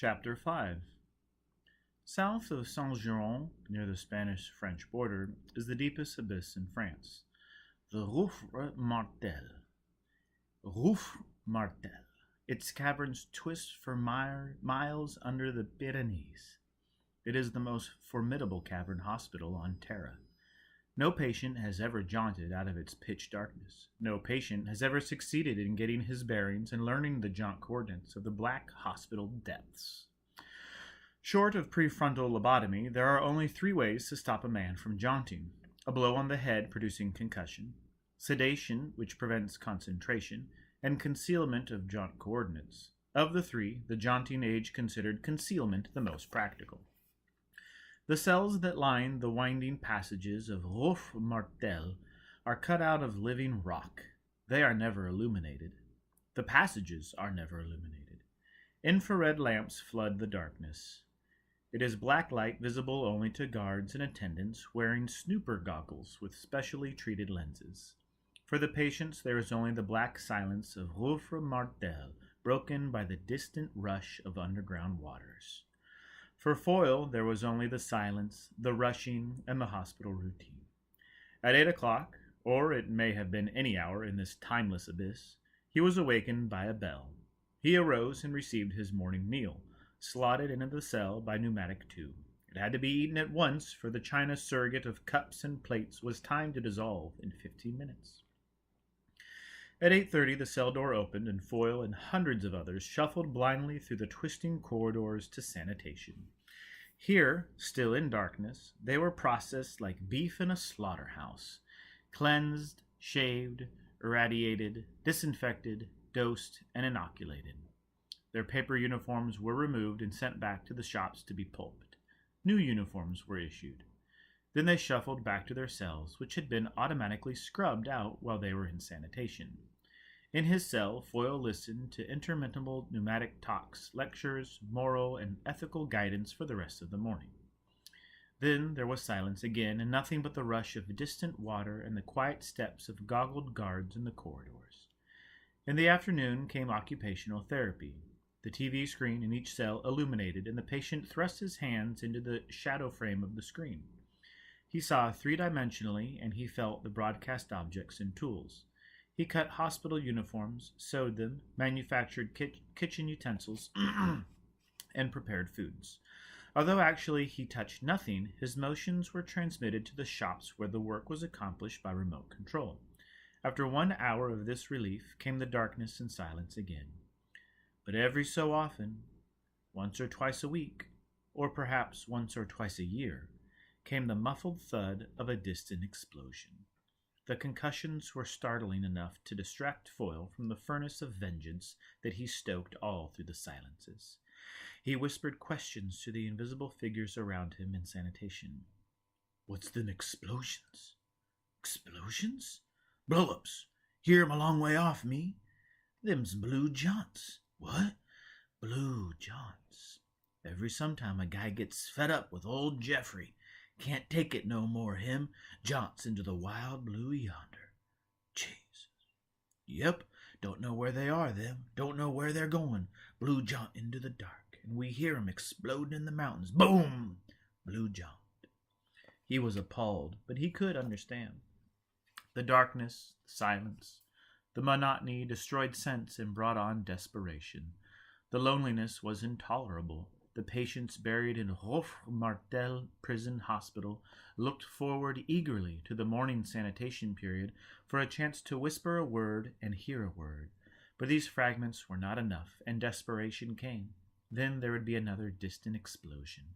Chapter 5. South of Saint-Giron, near the Spanish-French border, is the deepest abyss in France, the Gouffre Martel. Gouffre Martel. Its caverns twist for miles under the Pyrenees. It is the most formidable cavern hospital on Terra. No patient has ever jaunted out of its pitch darkness. No patient has ever succeeded in getting his bearings and learning the jaunt coordinates of the black hospital depths. Short of prefrontal lobotomy, there are only 3 ways to stop a man from jaunting: a blow on the head producing concussion, sedation, which prevents concentration, and concealment of jaunt coordinates. Of the 3, the jaunting age considered concealment the most practical. The cells that line the winding passages of Gouffre Martel are cut out of living rock. They are never illuminated. The passages are never illuminated. Infrared lamps flood the darkness. It is black light visible only to guards and attendants wearing snooper goggles with specially treated lenses. For the patients, there is only the black silence of Gouffre Martel, broken by the distant rush of underground waters. For Foyle, there was only the silence, the rushing, and the hospital routine. At 8 o'clock, or it may have been any hour in this timeless abyss, he was awakened by a bell. He arose and received his morning meal, slotted into the cell by pneumatic tube. It had to be eaten at once, for the china surrogate of cups and plates was timed to dissolve in 15 minutes. At 8:30, the cell door opened, and Foyle and hundreds of others shuffled blindly through the twisting corridors to sanitation. Here, still in darkness, they were processed like beef in a slaughterhouse, cleansed, shaved, irradiated, disinfected, dosed, and inoculated. Their paper uniforms were removed and sent back to the shops to be pulped. New uniforms were issued. Then they shuffled back to their cells, which had been automatically scrubbed out while they were in sanitation. In his cell, Foyle listened to interminable pneumatic talks, lectures, moral, and ethical guidance for the rest of the morning. Then there was silence again, and nothing but the rush of distant water and the quiet steps of goggled guards in the corridors. In the afternoon came occupational therapy. The TV screen in each cell illuminated, and the patient thrust his hands into the shadow frame of the screen. He saw 3-dimensionally, and he felt the broadcast objects and tools. He cut hospital uniforms, sewed them, manufactured kitchen utensils, and prepared foods. Although actually he touched nothing, his motions were transmitted to the shops where the work was accomplished by remote control. After 1 hour of this relief came the darkness and silence again. But every so often, once or twice a week, or perhaps once or twice a year, came the muffled thud of a distant explosion. The concussions were startling enough to distract Foyle from the furnace of vengeance that he stoked all through the silences. He whispered questions to the invisible figures around him in sanitation. "What's them explosions?" "Explosions? Blow-ups. Hear 'em a long way off, me. Them's blue jaunts." "What?" "Blue jaunts. Every sometime a guy gets fed up with old Jeffrey. Can't take it no more, him. Jaunts into the wild blue yonder." "Jesus." "Yep. Don't know where they are, them. Don't know where they're going. Blue jaunt into the dark, and we hear 'em exploding in the mountains. Boom! Blue jaunt." He was appalled, but he could understand. The darkness, the silence, the monotony destroyed sense and brought on desperation. The loneliness was intolerable. The patients buried in Gouffre Martel prison hospital looked forward eagerly to the morning sanitation period for a chance to whisper a word and hear a word. But these fragments were not enough, and desperation came. Then there would be another distant explosion.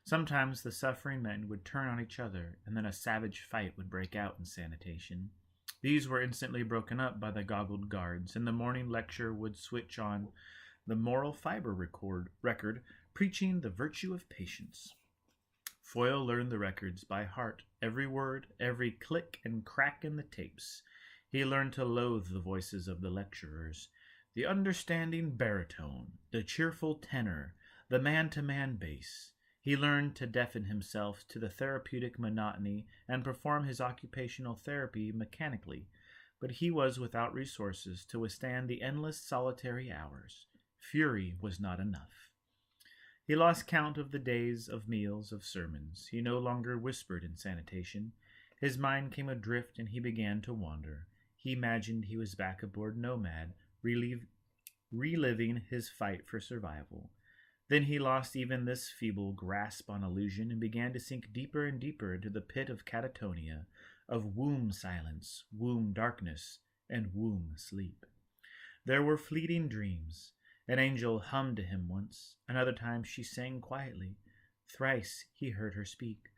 Sometimes the suffering men would turn on each other, and then a savage fight would break out in sanitation. These were instantly broken up by the goggled guards, and the morning lecture would switch on the moral fiber record preaching the virtue of patience. Foyle learned the records by heart, every word, every click and crack in the tapes. He learned to loathe the voices of the lecturers, the understanding baritone, the cheerful tenor, the man-to-man bass. He learned to deafen himself to the therapeutic monotony and perform his occupational therapy mechanically, but he was without resources to withstand the endless solitary hours. Fury was not enough. He lost count of the days, of meals, of sermons. He no longer whispered in sanitation. His mind came adrift and he began to wander. He imagined he was back aboard Nomad, reliving his fight for survival. Then he lost even this feeble grasp on illusion and began to sink deeper and deeper into the pit of catatonia, of womb silence, womb darkness, and womb sleep. There were fleeting dreams. An angel hummed to him once. Another time she sang quietly. Thrice he heard her speak.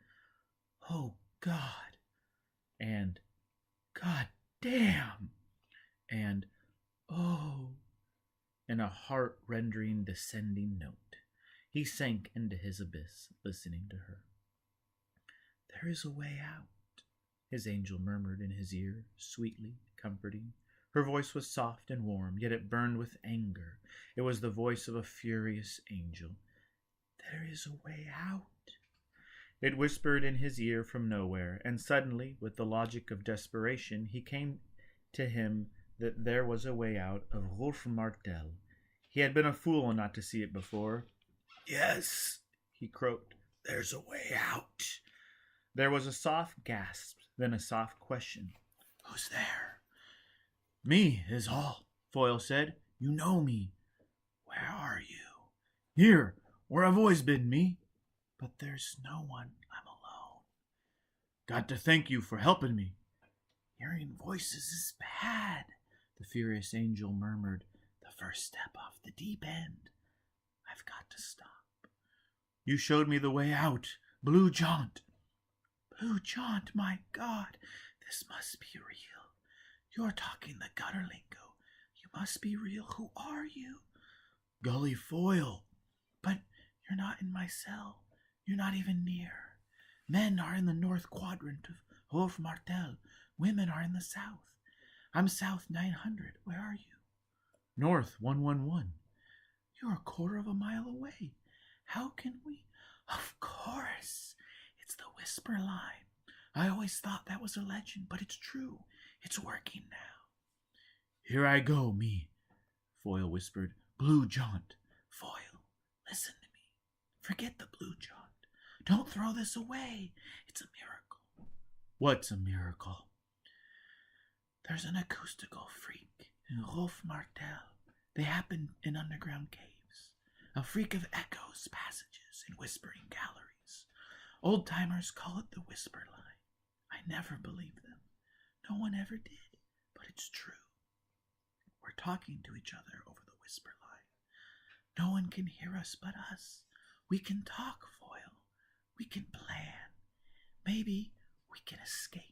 "Oh, God!" and "God damn!" and "Oh!" in a heart-rending descending note. He sank into his abyss, listening to her. "There is a way out," his angel murmured in his ear, sweetly comforting. Her voice was soft and warm, yet it burned with anger. It was the voice of a furious angel. "There is a way out." It whispered in his ear from nowhere, and suddenly, with the logic of desperation, he came to him that there was a way out of Wolf Martel. He had been a fool not to see it before. "Yes," he croaked, "there's a way out." There was a soft gasp, then a soft question. "Who's there?" "Me is all," Foyle said. "You know me." "Where are you?" "Here, where I've always been, me." "But there's no one. I'm alone." "Got to thank you for helping me." "Hearing voices is bad," the furious angel murmured. "The first step off the deep end. I've got to stop." "You showed me the way out. Blue Jaunt." "Blue Jaunt, my God. This must be real. You're talking the gutter lingo. You must be real. Who are you?" "Gully Foyle." "But you're not in my cell. You're not even near. Men are in the north quadrant of Wolf Martel. Women are in the south. I'm south 900. Where are you?" "North 111. "You're a quarter of a mile away. How can we—" "Of course. It's the whisper line. I always thought that was a legend, but it's true. It's working now." "Here I go, me," Foyle whispered. "Blue Jaunt." "Foyle, listen to me. Forget the Blue Jaunt. Don't throw this away. It's a miracle." "What's a miracle?" "There's an acoustical freak in Wolf Martel. They happen in underground caves. A freak of echoes, passages, and whispering galleries. Old-timers call it the whisper line. I never believed them. No one ever did, but it's true. We're talking to each other over the whisper line. No one can hear us but us. We can talk, Foyle. We can plan. Maybe we can escape."